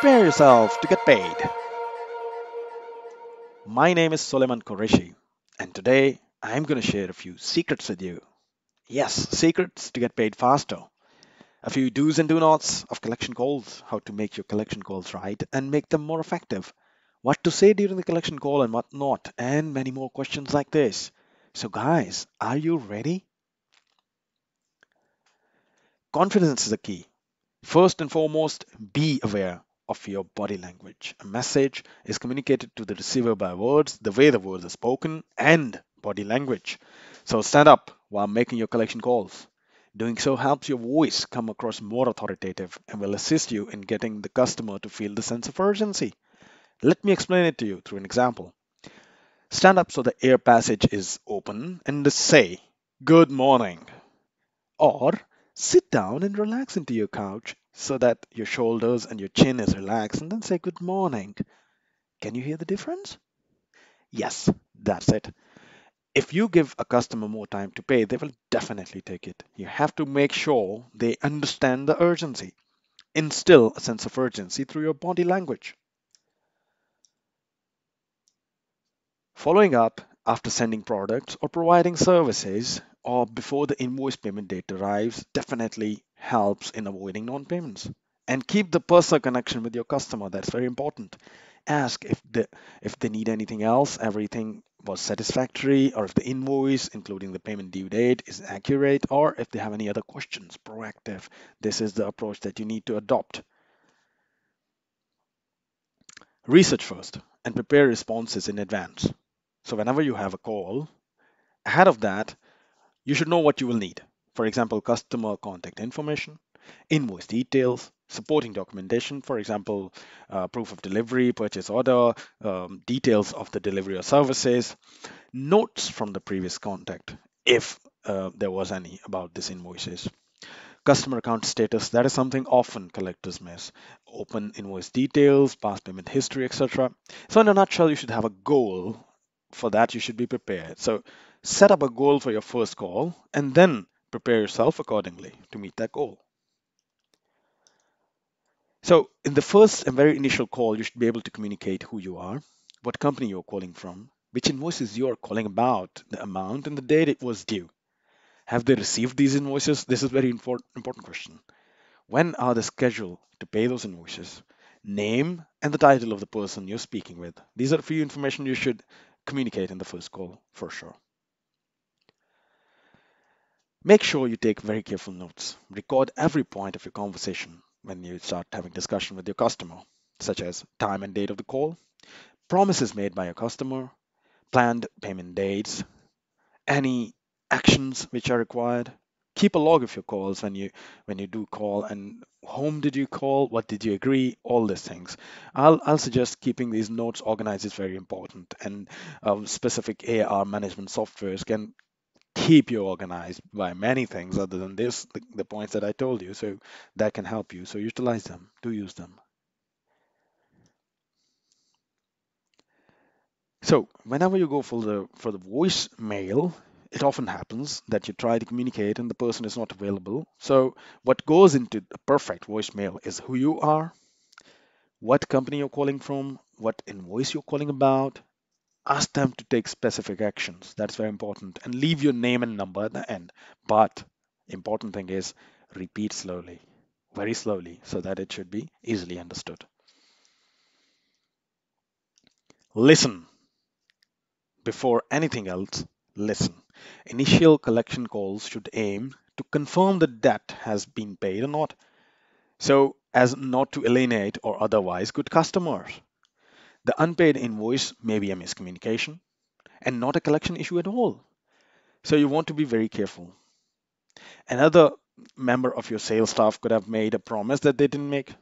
Prepare yourself to get paid. My name is Suleiman Qureshi, and today I'm going to share a few secrets with you. Yes, secrets to get paid faster. A few do's and do nots of collection calls, how to make your collection calls right and make them more effective, what to say during the collection call and what not, and many more questions like this. So, guys, are you ready? Confidence is the key. First and foremost, be aware of your body language. A message is communicated to the receiver by words, the way the words are spoken, and body language. So stand up while making your collection calls. Doing so helps your voice come across more authoritative and will assist you in getting the customer to feel the sense of urgency. Let me explain it to you through an example. Stand up so the air passage is open and say, "Good morning." Or sit down and relax into your couch so that your shoulders and your chin is relaxed and then say good morning. Can you hear the difference? Yes, that's it. If you give a customer more time to pay, they will definitely take it. You have to make sure they understand the urgency. Instill a sense of urgency through your body language. Following up after sending products or providing services or before the invoice payment date arrives definitely helps in avoiding non-payments. And keep the personal connection with your customer. That's very important. Ask if they need anything else, everything was satisfactory, or if the invoice, including the payment due date, is accurate, or if they have any other questions. Proactive. This is the approach that you need to adopt. Research first and prepare responses in advance. So whenever you have a call, ahead of that, you should know what you will need. For example, customer contact information, invoice details, supporting documentation, for example, proof of delivery, purchase order, details of the delivery or services, notes from the previous contact, if there was any about these invoices. Customer account status, that is something often collectors miss. Open invoice details, past payment history, etc. So in a nutshell, you should have a goal. For that, you should be prepared. So set up a goal for your first call and then prepare yourself accordingly to meet that goal. So in the first and very initial call, you should be able to communicate who you are, what company you're calling from, which invoices you're calling about, the amount and the date it was due. Have they received these invoices? This is a very important question. When are they scheduled to pay those invoices? Name and the title of the person you're speaking with. These are a few information you should communicate in the first call for sure. Make sure you take very careful notes. Record every point of your conversation when you start having discussion with your customer, such as time and date of the call, promises made by your customer, planned payment dates, any actions which are required. Keep a log of your calls when you do call and whom did you call, what did you agree, all these things. I'll suggest keeping these notes organized is very important, and specific AR management softwares can keep you organized by many things other than this, the points that I told you. So that can help you. So utilize them, do use them. So whenever you go for the voicemail, it often happens that you try to communicate and the person is not available. So what goes into the perfect voicemail is who you are, what company you're calling from, what invoice you're calling about. Ask them to take specific actions. That's very important. And leave your name and number at the end. But important thing is repeat slowly, very slowly, so that it should be easily understood. Listen. Before anything else, listen. Initial collection calls should aim to confirm the debt has been paid or not, so as not to alienate or otherwise good customers. The unpaid invoice may be a miscommunication and not a collection issue at all. So you want to be very careful. Another member of your sales staff could have made a promise that they didn't make.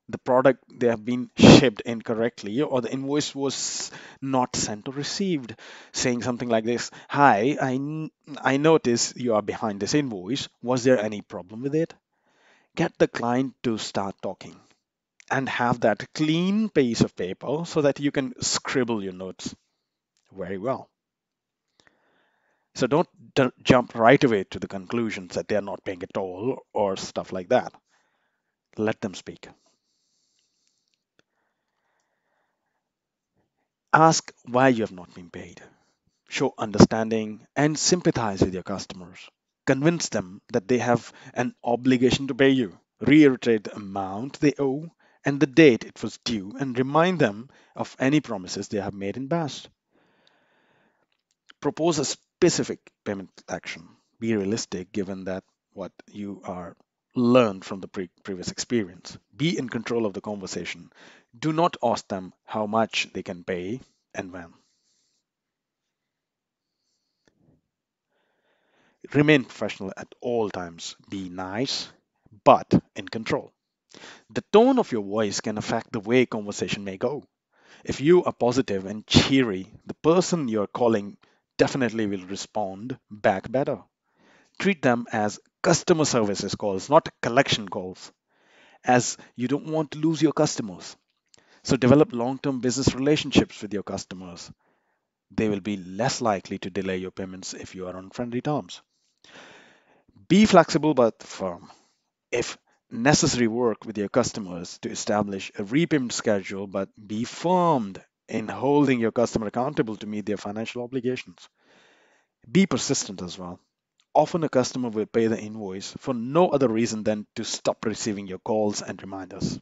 The product they have been shipped incorrectly, or the invoice was not sent or received, saying something like this: "Hi, I notice you are behind this invoice. Was there any problem with it?" Get the client to start talking and have that clean piece of paper so that you can scribble your notes very well. So don't jump right away to the conclusions that they are not paying at all or stuff like that. Let them speak. Ask why you have not been paid. Show understanding and sympathize with your customers. Convince them that they have an obligation to pay you. Reiterate the amount they owe and the date it was due and remind them of any promises they have made in past. Propose a specific payment action. Be realistic given that what you are learned from the previous experience. Be in control of the conversation. Do not ask them how much they can pay and when. Remain professional at all times. Be nice, but in control. The tone of your voice can affect the way conversation may go. If you are positive and cheery, the person you're calling definitely will respond back better. Treat them as customer services calls, not collection calls, as you don't want to lose your customers. So develop long-term business relationships with your customers. They will be less likely to delay your payments if you are on friendly terms. Be flexible but firm. If necessary, work with your customers to establish a repayment schedule, but be firm in holding your customer accountable to meet their financial obligations. Be persistent as well. Often a customer will pay the invoice for no other reason than to stop receiving your calls and reminders.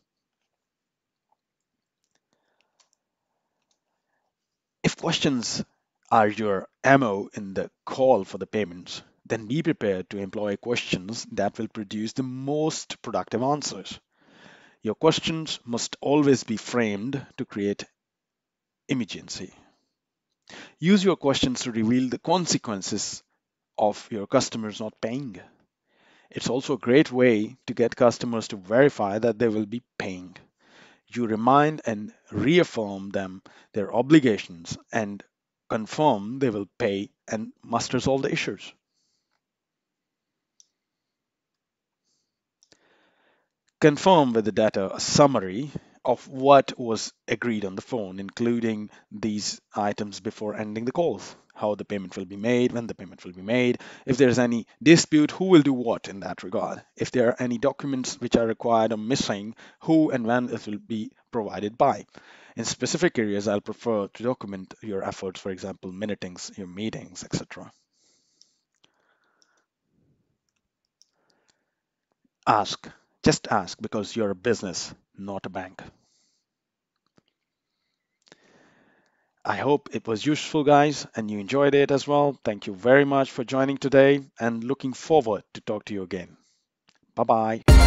If questions are your MO in the call for the payments, then be prepared to employ questions that will produce the most productive answers. Your questions must always be framed to create immediacy. Use your questions to reveal the consequences of your customers not paying. It's also a great way to get customers to verify that they will be paying. You remind and reaffirm them their obligations and confirm they will pay and must resolve the issues. Confirm with the data a summary of what was agreed on the phone, including these items before ending the call. How the payment will be made, when the payment will be made, if there's any dispute, who will do what in that regard, if there are any documents which are required or missing, who and when it will be provided by. In specific areas, I'll prefer to document your efforts, for example, minutings, your meetings, etc. Ask, just ask because you're a business, not a bank. I hope it was useful, guys, and you enjoyed it as well. Thank you very much for joining today and looking forward to talk to you again. Bye bye.